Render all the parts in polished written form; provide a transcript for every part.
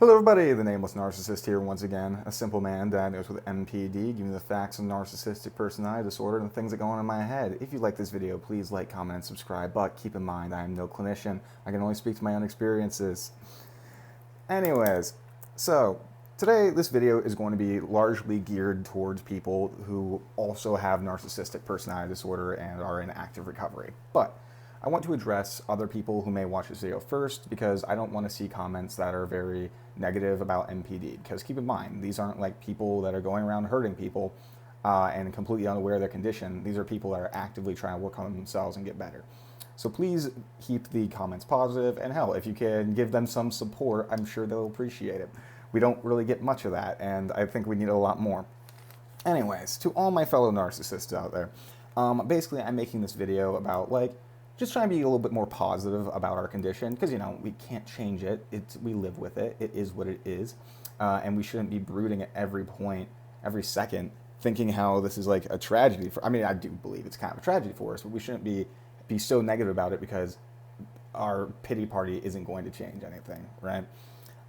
Hello everybody, the Nameless Narcissist here once again, a simple man diagnosed with NPD, giving you the facts of narcissistic personality disorder and the things that go on in my head. If you like this video, please like, comment, and subscribe, but keep in mind I am no clinician. I can only speak to my own experiences. Anyways, so today this video is going to be largely geared towards people who also have narcissistic personality disorder and are in active recovery. But I want to address other people who may watch this video first because I don't want to see comments that are very negative about NPD. Because keep in mind, these aren't like people that are going around hurting people and completely unaware of their condition. These are people that are actively trying to work on themselves and get better. So please keep the comments positive, and hell, if you can give them some support, I'm sure they'll appreciate it. We don't really get much of that, and I think we need a lot more. Anyways, to all my fellow narcissists out there, basically I'm making this video about just trying to be a little bit more positive about our condition, because, we can't change it. We live with it. It is what it is. And we shouldn't be brooding at every point, every second, thinking how this is like a tragedy. I do believe it's kind of a tragedy for us, but we shouldn't be so negative about it because our pity party isn't going to change anything, right?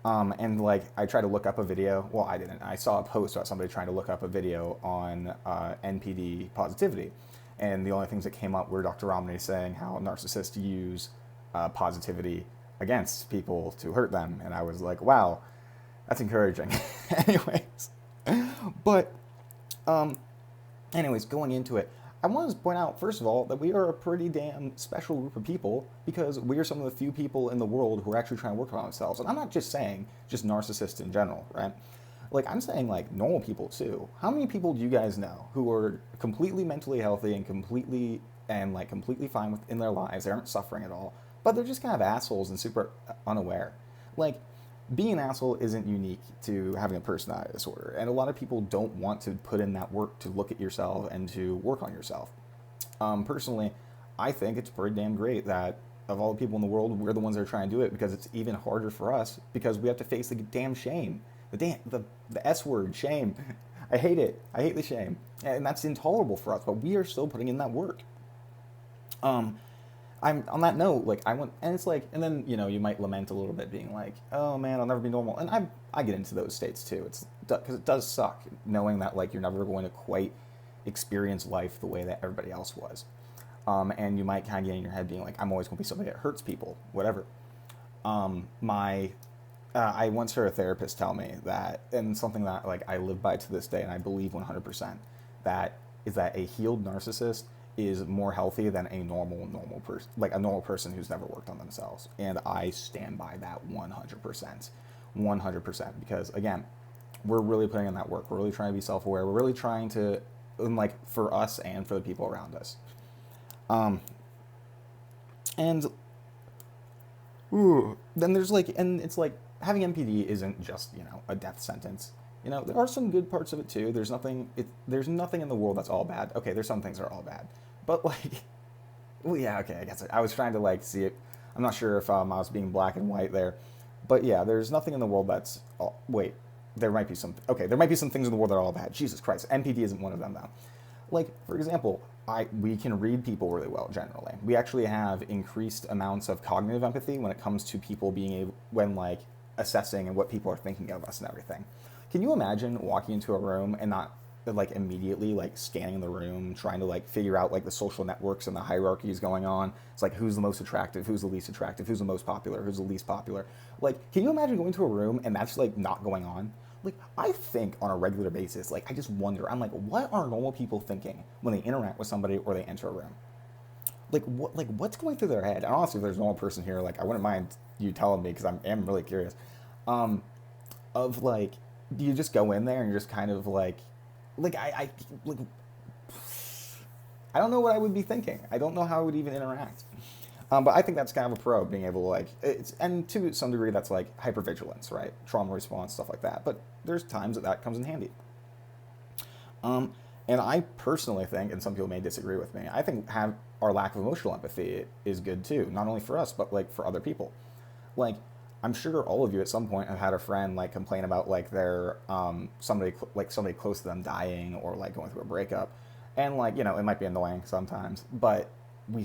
And I tried to look up a video. Well, I didn't. I saw a post about somebody trying to look up a video on NPD positivity. And the only things that came up were Dr. Hominy saying how narcissists use positivity against people to hurt them. And I was like, wow, that's encouraging. Anyways, going into it, I want to point out, first of all, that we are a pretty damn special group of people because we are some of the few people in the world who are actually trying to work on themselves. And I'm not just saying just narcissists in general, right? I'm saying normal people too. How many people do you guys know who are completely mentally healthy and completely fine in their lives? They aren't suffering at all, but they're just kind of assholes and super unaware. Being an asshole isn't unique to having a personality disorder, and a lot of people don't want to put in that work to look at yourself and to work on yourself. Personally, I think it's pretty damn great that of all the people in the world, we're the ones that are trying to do it, because it's even harder for us because we have to face the damn shame. The S word, shame. I hate it. I hate the shame. And that's intolerable for us, but we are still putting in that work. I'm on that note, and then, you might lament a little bit being like, oh man, I'll never be normal. And I get into those states too. Because it does suck knowing that you're never going to quite experience life the way that everybody else was. And you might kind of get in your head being like, I'm always going to be somebody that hurts people, whatever. I once heard a therapist tell me that, and something that I live by to this day, and I believe 100%, that a healed narcissist is more healthy than a normal person, a normal person who's never worked on themselves. And I stand by that 100%, 100%, because again, we're really putting in that work. We're really trying to be self-aware. We're really trying to, for us and for the people around us. Then there's and it's having NPD isn't just, a death sentence. There are some good parts of it too. There's nothing in the world that's all bad. Okay, there's some things that are all bad. But well, yeah, okay, I guess I was trying to see it. I'm not sure if I was being black and white there. But yeah, there's nothing in the world that's there might be some things in the world that are all bad. Jesus Christ, NPD isn't one of them though. For example, we can read people really well generally. We actually have increased amounts of cognitive empathy when it comes to people being able, when assessing and what people are thinking of us and everything. Can you imagine walking into a room and not immediately scanning the room, trying to figure out the social networks and the hierarchies going on? It's who's the most attractive, who's the least attractive, who's the most popular, who's the least popular. Can you imagine going to a room and that's not going on? I think on a regular basis, I just wonder, I'm what are normal people thinking when they interact with somebody or they enter a room? What's going through their head? And honestly, if there's a normal person here, I wouldn't mind you telling me, because I am really curious. Do you just go in there and you're just kind of I don't know what I would be thinking. I don't know how I would even interact. But I think that's kind of a pro, being able to and to some degree that's hypervigilance, right? Trauma response, stuff like that. But there's times that comes in handy. And I personally think, and some people may disagree with me, I think our lack of emotional empathy is good too, not only for us, but for other people. I'm sure all of you at some point have had a friend complain about their somebody close to them dying or going through a breakup, and it might be annoying sometimes, but we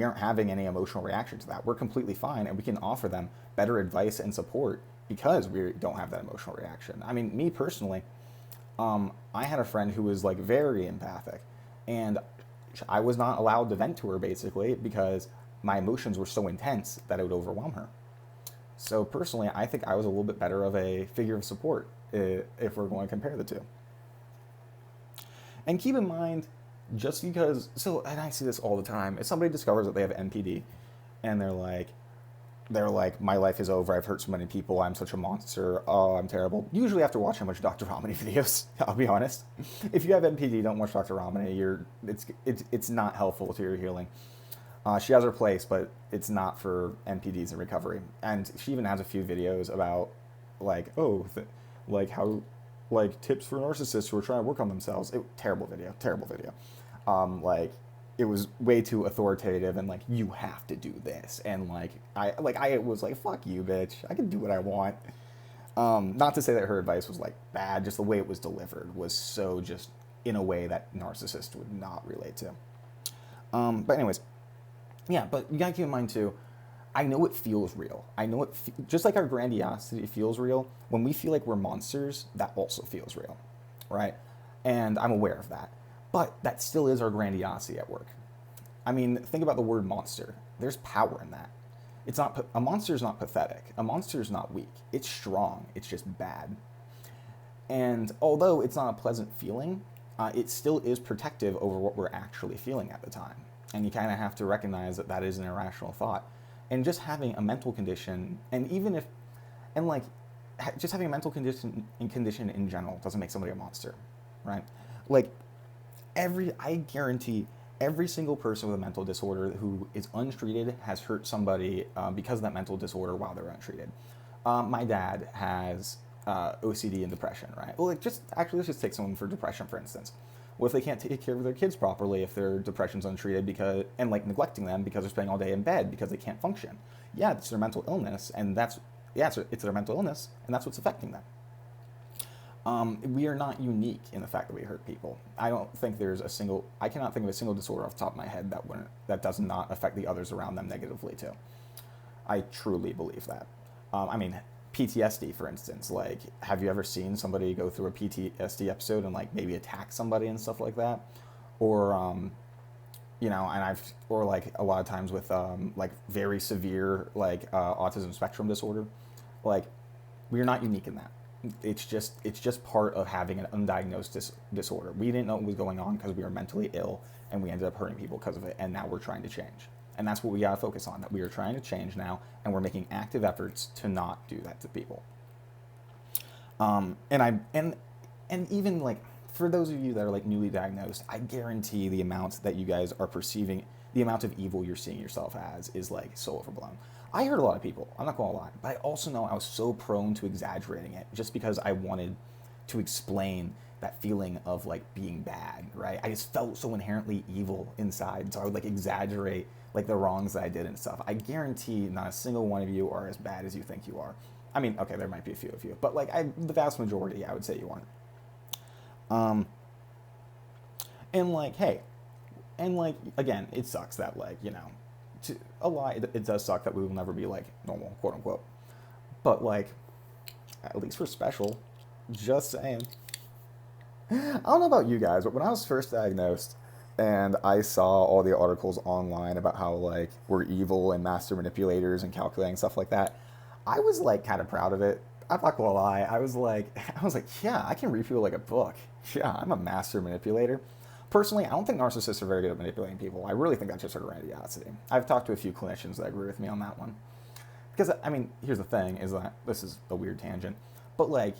aren't having any emotional reaction to that. We're completely fine, and we can offer them better advice and support because we don't have that emotional reaction. I mean, me personally, I had a friend who was like very empathic, and I was not allowed to vent to her basically because my emotions were so intense that it would overwhelm her. So personally, I think I was a little bit better of a figure of support if we're going to compare the two. And keep in mind, just because, so, and I see this all the time, if somebody discovers that they have NPD and they're like, my life is over, I've hurt so many people, I'm such a monster, oh, I'm terrible. Usually after watching a bunch of Dr. Hominy videos, I'll be honest. If you have NPD, don't watch Dr. Hominy, it's not helpful to your healing. She has her place, but it's not for NPDs in recovery. And she even has a few videos about, like, how, like, tips for narcissists who are trying to work on themselves. Terrible video. Like, it was way too authoritative and, like, you have to do this. And, I was like, fuck you, bitch. I can do what I want. Not to say that her advice was, like, bad. Just the way it was delivered was so just in a way that narcissists would not relate to. But anyways, yeah, but you gotta keep in mind, too, I know it feels real. I know just like our grandiosity feels real, when we feel like we're monsters, that also feels real, right? And I'm aware of that. But that still is our grandiosity at work. I mean, think about the word monster. There's power in that. A monster is not pathetic. A monster is not weak. It's strong. It's just bad. And although it's not a pleasant feeling, it still is protective over what we're actually feeling at the time. And you kind of have to recognize that that is an irrational thought. And just having a mental condition, just having a mental condition in general doesn't make somebody a monster, right? Like, I guarantee every single person with a mental disorder who is untreated has hurt somebody because of that mental disorder while they're untreated. My dad has OCD and depression, right? Well, let's just take someone for depression, for instance. What if they can't take care of their kids properly if their depression's untreated and neglecting them because they're spending all day in bed because they can't function? Yeah, it's their mental illness, and it's their mental illness, and that's what's affecting them. We are not unique in the fact that we hurt people. I cannot think of a single disorder off the top of my head that does not affect the others around them negatively too. I truly believe that. I mean, PTSD, for instance, like, have you ever seen somebody go through a PTSD episode and like maybe attack somebody and stuff like that? Or, or like a lot of times with like very severe autism spectrum disorder, like, we're not unique in that. It's just part of having an undiagnosed disorder. We didn't know what was going on because we were mentally ill, and we ended up hurting people because of it, and now we're trying to change. And that's what we gotta focus on, that we are trying to change now, and we're making active efforts to not do that to people. And even like, for those of you that are like newly diagnosed, I guarantee the amount that you guys are perceiving, the amount of evil you're seeing yourself as is like so overblown. I hurt a lot of people, I'm not gonna lie, but I also know I was so prone to exaggerating it just because I wanted to explain that feeling of like being bad, right? I just felt so inherently evil inside, so I would like exaggerate like the wrongs that I did and stuff. I guarantee not a single one of you are as bad as you think you are. I mean, okay, there might be a few of you, but like the vast majority, I would say you aren't. And like, hey, and like, again, it sucks that like, it does suck that we will never be like normal, quote unquote. But like, at least we're special. Just saying. I don't know about you guys, but when I was first diagnosed and I saw all the articles online about how like we're evil and master manipulators and calculating stuff like that, I was like kind of proud of it. I'm not gonna lie. I was like, yeah, I can read people like a book. Yeah, I'm a master manipulator. Personally, I don't think narcissists are very good at manipulating people. I really think that's just a grandiosity. I've talked to a few clinicians that agree with me on that one. Because, I mean, here's the thing, is that, this is a weird tangent, but like,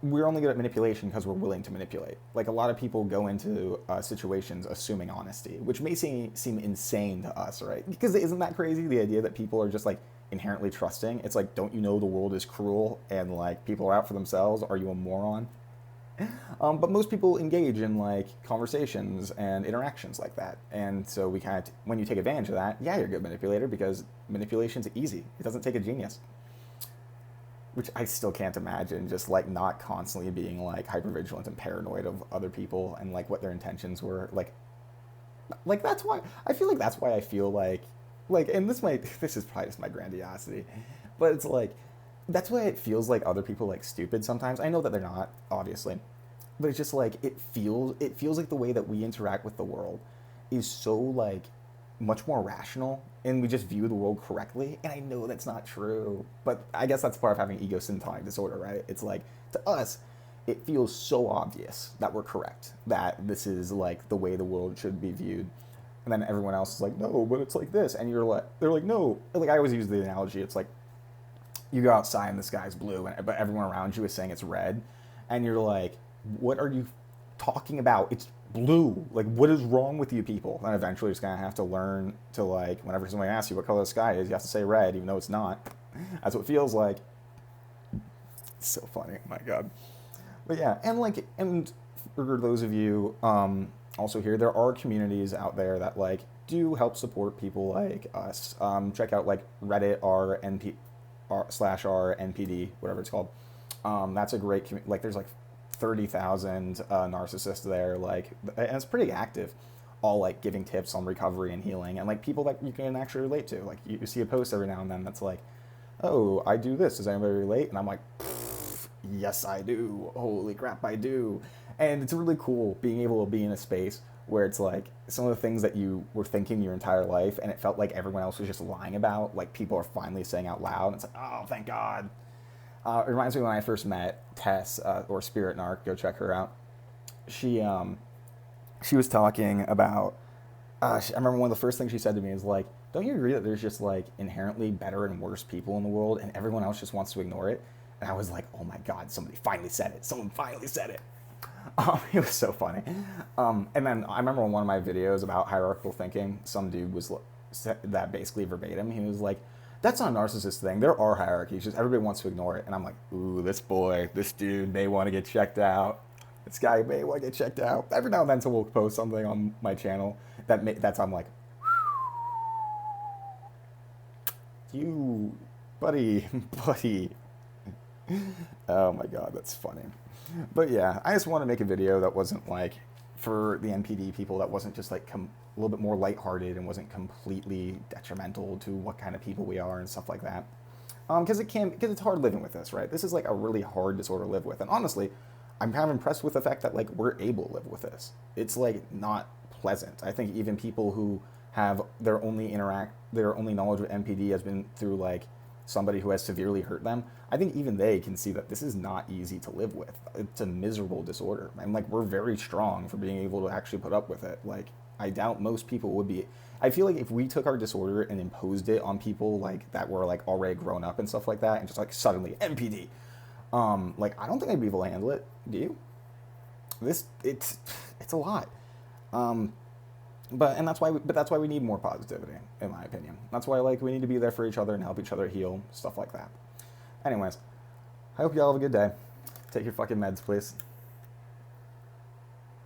we're only good at manipulation because we're willing to manipulate. Like, a lot of people go into situations assuming honesty, which may seem insane to us, right? Because isn't that crazy, the idea that people are just like inherently trusting? It's like, don't you know the world is cruel and like people are out for themselves? Are you a moron? But most people engage in like conversations and interactions like that. And so we kind of, when you take advantage of that, yeah, you're a good manipulator because manipulation's easy. It doesn't take a genius. Which I still can't imagine, just like not constantly being like hypervigilant and paranoid of other people and like what their intentions were. Like that's why, I feel like, and this is probably just my grandiosity, but it's like, that's why it feels like other people like stupid sometimes. I know that they're not, obviously, but it's just like it feels like the way that we interact with the world is so like much more rational, and we just view the world correctly. And I know that's not true, but I guess that's part of having egosyntonic disorder, right? It's like, to us, it feels so obvious that we're correct, that this is like the way the world should be viewed. And then everyone else is like, no, but it's like this. And you're like, they're like, no. Like, I always use the analogy. It's like, you go outside and the sky's blue, but everyone around you is saying it's red. And you're like, what are you talking about? It's blue. Like, what is wrong with you people? And eventually you're just going to have to learn to, like, whenever somebody asks you what color the sky is, you have to say red, even though it's not. That's what it feels like. It's so funny. Oh my God. But yeah, and for those of you also here, there are communities out there that like do help support people like us. Check out like Reddit r/r NPD, whatever it's called. That's a great like. There's like 30,000 narcissists there, like, and it's pretty active. All like giving tips on recovery and healing, and like people that you can actually relate to. Like you see a post every now and then that's like, "Oh, I do this. Does anybody relate?" And I'm like, yes, I do. Holy crap, I do. And it's really cool being able to be in a space where it's like some of the things that you were thinking your entire life and it felt like everyone else was just lying about, like people are finally saying out loud. And it's like, oh, thank God. It reminds me when I first met Tess, or Spirit Narc. Go check her out. She was talking about, I remember one of the first things she said to me is like, don't you agree that there's just like inherently better and worse people in the world and everyone else just wants to ignore it? And I was like, oh my God, somebody finally said it. Someone finally said it. It was so funny. And then I remember in one of my videos about hierarchical thinking, some dude was said that basically verbatim. He was like, that's not a narcissist thing. There are hierarchies, just everybody wants to ignore it. And I'm like, ooh, this dude may want to get checked out. This guy may want to get checked out. Every now and then someone will post something on my channel that's I'm like, you, buddy. Oh my God, that's funny. But yeah, I just want to make a video that wasn't like, for the NPD people, that wasn't just like a little bit more lighthearted and wasn't completely detrimental to what kind of people we are and stuff like that. Because it's hard living with this, right? This is like a really hard disorder to live with. And honestly, I'm kind of impressed with the fact that like we're able to live with this. It's like not pleasant. I think even people who have their only knowledge of NPD has been through like somebody who has severely hurt them, I think even they can see that this is not easy to live with. It's a miserable disorder. And like, we're very strong for being able to actually put up with it. Like, I doubt most people would be. I feel like if we took our disorder and imposed it on people like that were like already grown up and stuff like that, and just like suddenly NPD, like, I don't think I'd be able to handle it. Do you? It's a lot. But that's why we need more positivity, in my opinion. That's why like we need to be there for each other and help each other heal, stuff like that. Anyways, I hope y'all have a good day. Take your fucking meds, please.